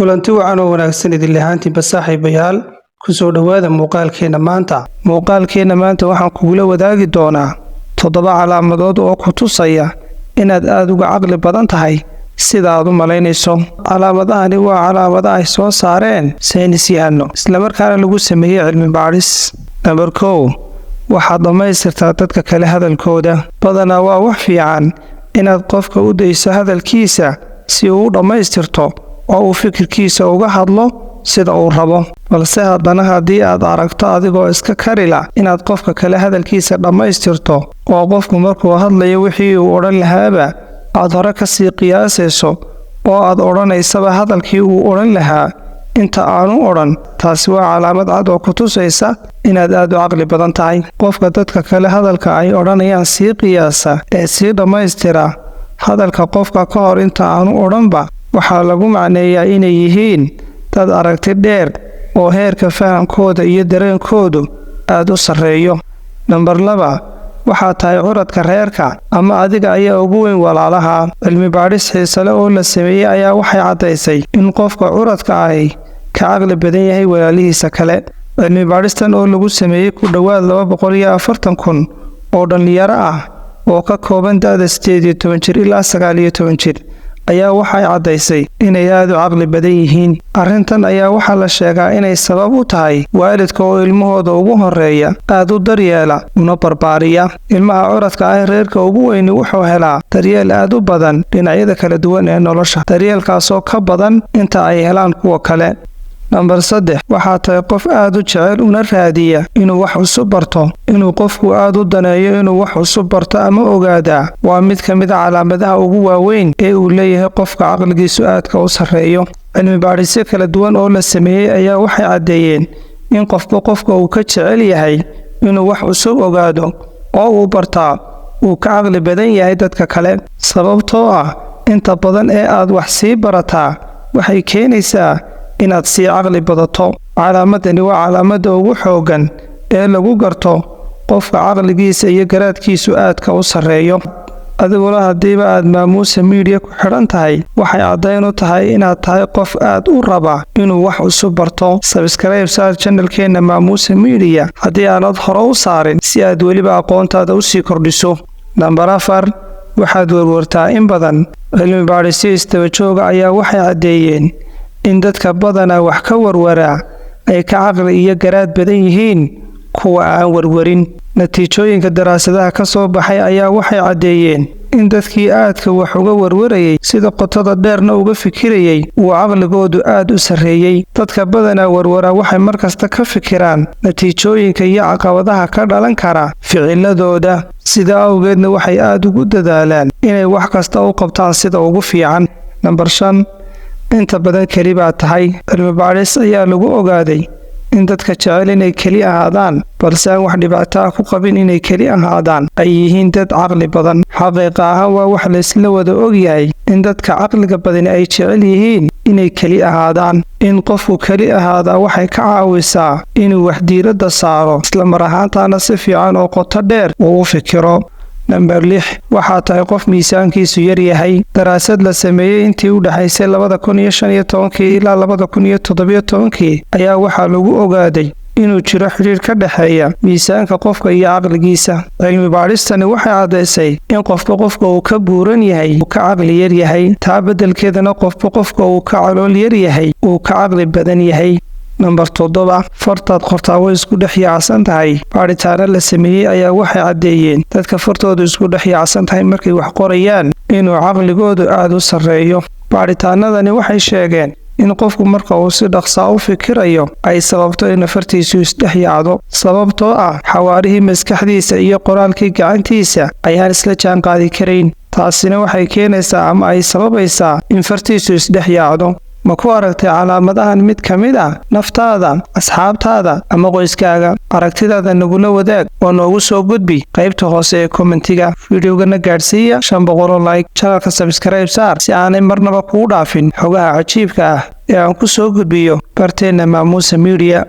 kulanti wacan oo wanaagsan idin lahaantiinba saaxiibayaal ku soo dhawaada muuqaalkeena maanta waxaan kugula wadaagi doonaa 7 calaamadood oo ku tusaya inaad aad uga caqli badan tahay sida aad u malaynayso. calaamadahani waa calaamadaha ay soo saareen saynisyahano isla markaana lagu sameeyay cilmi baadhis. Number 1, waxaad dhamaystirtaa dadka kale hadalkooda. Badanaa waa wax fiican inaad qofka u dayso hadalkiisa si uu u dhamaystirto oo uu fikirkiisa uga hadlo sida uu rabo, balse haddana haddii aad aragto adigoo iska karila inaad qofka kale hadalkiisa dhamaystirto oo qofku markuu hadlayo wixii uu odhan lahaaba aad hore ka sii qiyaasayso oo aad odhanaysaba hadalkii uu odhan lahaa inta aanu odhan, taasi waa calaamad cad oo ku tusaysa inaad aad u caqli badan tahay. Qofka dadka kale hadalka ay odhanayaan sii qiyaasa ee sii dhammaystira hadalka qofka ka hor inta aanu odhanba waxaa lagu macneeyaa inay yihiin dad aragti dheer oo heerka fahamkooda iyo dareenkoodu aad u sarreeyo. Number 2, waxaa tahay curadka reerka ama adiga ayaa ugu weyn walaalaha. Cilmi baadhis xiise leh oo la sameeyay ayaa waxay caddaysay in qofka curadka ahi ka caqli badan yahay walaalihiisa kale. Cilmi baadhistan oo lagu sameeyay ku dhowaad 240,000 oo dhalinyaro ah oo ka kooban da'da 18 jir ilaa 19 jir ayaa waxay caddaysay inay aad u caqli badan yihiin. Arrintan ayaa waxaa la sheegaa inay sabab u tahay waalidka oo ilmahooda ugu horeeya aad u daryeela una barbaariya. Ilmaha curadka ah reerka ugu weyni wuxuu helaa daryeel aad u badan dhinacyada kala duwan ee nolosha, daryeelkaasoo ka badan inta ay helaan kuwa kale. Number 3, waxaa tahay qof aad u jecel una raadiya inuu wax cusub barto. Inuu qofku aad u daneeyo inuu wax cusub barto ama ogaadaa waa mid ka mid ah calaamadaha ugu waaweyn ee uu leeyahay qofka caqligiisu aadka u sarreeyo. Cilmi baadhisyo kala duwan oo la sameeyay ayaa waxay caddeeyeen in qofka uu ka jecel yahay inuu wax cusub ogaado oo uu bartaa uu ka caqli badan yahay dadka kale, sababtoo ah inta badan ee aad wax sii barataa waxay keenaysaa inaad sii caqli badato. Calaamadani waa calaamadda ugu xooggan ee lagu garto qofka caqligiisa iyo garaadkiisu aadka u sarreeyo. adiguna haddiiba aad maamuusa media ku xidhan tahay waxay caddayn u tahay inaad tahay qof aad u raba inuu wax cusub barto. Subscribe saar channelkeena maamuusa media haddii aanad hore u saarin si aad weliba aqoontaada u sii kordhiso. Number 4, waxaad warwartaa in badan. Cilmi baadhisyo isdaba jooga ayaa waxay caddeeyeen in dadka badanaa wax ka warwaraa ay ka caqli iyo garaad badan yihiin kuwa aan warwarin. Natiijooyinka daraasadaha ka soo baxay ayaa waxay caddeeyeen in dadkii aadka wax uga warwarayay sida qotada dheerna uga fikirayay uu caqligoodu aad u sarreeyay. Dadka badanaa warwaraa waxay markasta ka fikiraan natiijooyinka iyo caqabadaha ka dhalan kara ficiladooda, sidaa awgeedna waxay aad ugu dadaalaan inay wax kasta u qabtaan sida ugu fiican. Number 5, inta badan keli baa tahay. Cilmi baadhis ayaa lagu ogaaday in dadka jecel inay keli ahaadaan balse aan wax dhibaato ah ku qabin inay keli ahaadaan ay yihiin dad caqli badan. Xaqiiqa ahaan waa wax la isla wada ogyahay in dadka caqliga badani ay jecel yihiin inay keli ahaadaan. In qofku keli ahaadaa waxay ka caawisaa inuu wax diiradda saaro isla mar ahaantaana si fiican oo qoto dheer uu u fikiro. Number 6, waxaa tahay qof miisaankiisu yar yahay. Daraasad la sameeyay intii u dhaxaysay 2015 ilaa 2017 ayaa waxaa lagu ogaaday inuu jiro xiriir ka dhaxeeya miisaanka qofka iyo caqligiisa. Cilmi baadhistani waxay caddaysay in qofka uu ka buuran yahay uu ka caqli yar yahay, taa beddelkeedana qofka uu ka calool yar yahay uu ka caqli badan yahay. Number 7, fartaad qortaa way isku dhex yaacsan tahay. Baadhitaano la sameeyay ayaa waxay caddeeyeen dadka fartoodu isku dhex yaacsan tahay markay wax qorayaan inuu caqligoodu aad u sarreeyo. Baadhitaanadani waxay sheegeen in qofku marka uu si dhaqsaa u fikirayo ay sababto in fartiisu isdhex yaacdo, sababtoo ah xawaarihii maskaxdiisa iyo qoraalkii gacantiisa ayaan isla jaan qaadi karayn. Taasina waxay keenaysaa ama ay sababaysaa in fartiisu isdhex yaacdo. Ma ku aragtay calaamadahan mid ka mid ah naftaada, asxaabtaada ama qoyskaaga? Aragtidaada nagula wadaag oo noogu soo gudbi qaybta hoose ee kommentiga. Videogana gaadhsiiya 500 like, channelka subscribe saar si aanay marnaba kugu dhaafin xogaha cajiibka ah ee aan ku soo gudbiyo barteena maamuusa media.